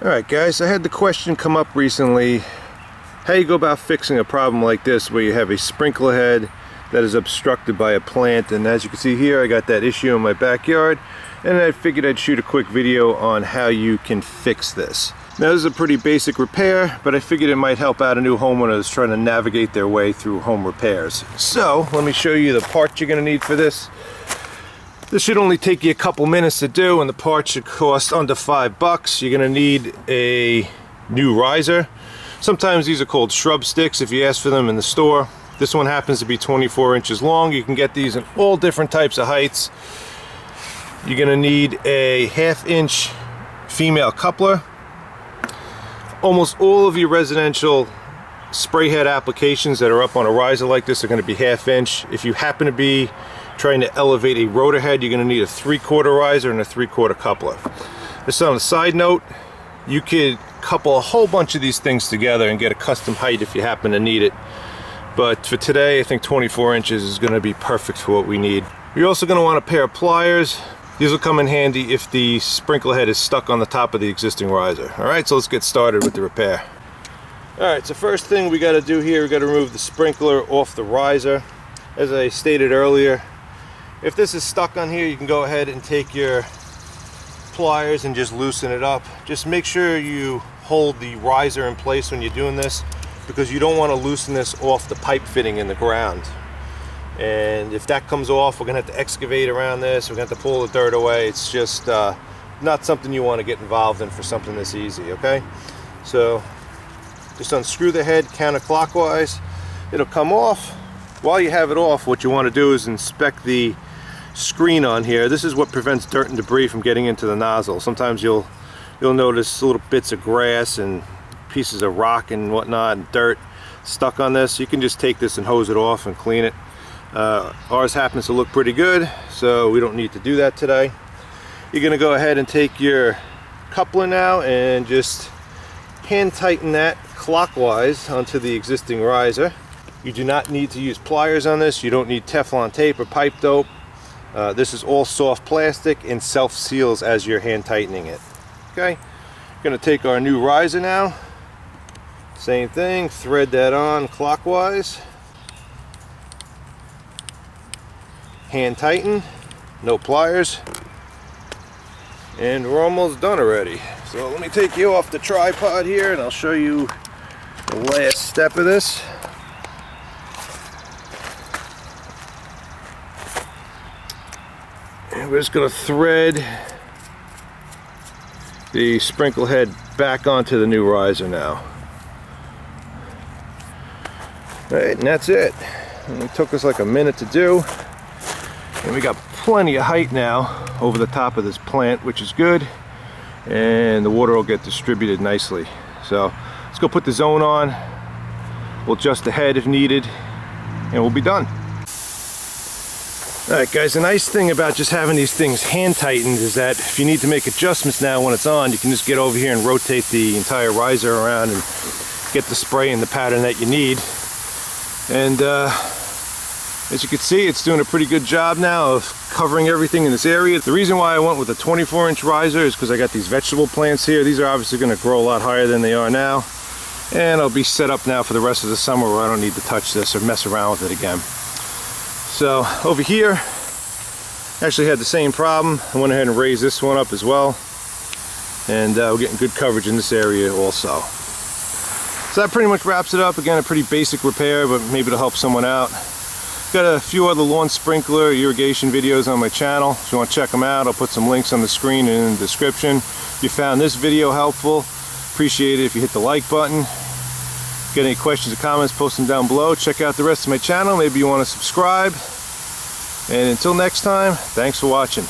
Alright guys, I had the question come up recently, how you go about fixing a problem like this where you have a sprinkler head that is obstructed by a plant. And as you can see here, I got that issue in my backyard, and I figured I'd shoot a quick video on how you can fix this. Now this is a pretty basic repair, but I figured it might help out a new homeowner that's trying to navigate their way through home repairs. So let me show you the parts you're going to need for this. This should only take you a couple minutes to do, and the part should cost under $5. You're going to need a new riser. Sometimes these are called shrub sticks if you ask for them in the store. This one happens to be 24 inches long. You can get these in all different types of heights. You're going to need a 1/2 inch female coupler. Almost all of your residential spray head applications that are up on a riser like this are going to be 1/2 inch. If you happen to be trying to elevate a rotor head, you're going to need a 3/4 riser and a 3/4 coupler. Just on a side note, you could couple a whole bunch of these things together and get a custom height if you happen to need it. But for today, I think 24 inches is going to be perfect for what we need. You're also going to want a pair of pliers. These will come in handy if the sprinkler head is stuck on the top of the existing riser. Alright, so let's get started with the repair. Alright, so first thing we got to do here, we got to remove the sprinkler off the riser. As I stated earlier, if this is stuck on here, you can go ahead and take your pliers and just loosen it up. Just make sure you hold the riser in place when you're doing this, because you don't want to loosen this off the pipe fitting in the ground. And if that comes off, we're gonna have to excavate around this, we're gonna have to pull the dirt away. It's just not something you want to get involved in for something this easy. Okay, so just unscrew the head counterclockwise. It'll come off. While you have it off, what you want to do is inspect the screen on here. This is what prevents dirt and debris from getting into the nozzle. Sometimes you'll notice little bits of grass and pieces of rock and whatnot and dirt stuck on this. You can just take this and hose it off and clean it. Ours happens to look pretty good, so we don't need to do that today. You're going to go ahead and take your coupler now and just hand tighten that clockwise onto the existing riser. You do not need to use pliers on this. You don't need Teflon tape or pipe dope. This is all soft plastic and self-seals as you're hand tightening it. Okay, going to take our new riser now. Same thing, thread that on clockwise. Hand tighten, no pliers, and we're almost done already. So let me take you off the tripod here and I'll show you the last step of this. And we're just going to thread the sprinkler head back onto the new riser now. Alright, and that's it. And it took us like a minute to do. And we got plenty of height now over the top of this plant, which is good. And the water will get distributed nicely. So let's go put the zone on. We'll adjust the head if needed, and we'll be done. Alright guys, the nice thing about just having these things hand tightened is that if you need to make adjustments now when it's on, you can just get over here and rotate the entire riser around and get the spray in the pattern that you need. And as you can see, it's doing a pretty good job now of covering everything in this area. The reason why I went with a 24-inch riser is because I got these vegetable plants here. These are obviously going to grow a lot higher than they are now. And I'll be set up now for the rest of the summer where I don't need to touch this or mess around with it again. So over here, I actually had the same problem. I went ahead and raised this one up as well. And we're getting good coverage in this area also. So that pretty much wraps it up. Again, a pretty basic repair, but maybe it'll help someone out. Got a few other lawn sprinkler irrigation videos on my channel. If you want to check them out, I'll put some links on the screen and in the description. If you found this video helpful, appreciate it if you hit the like button. Got any questions or comments, post them down below. Check out the rest of my channel. Maybe you want to subscribe. And until next time, thanks for watching.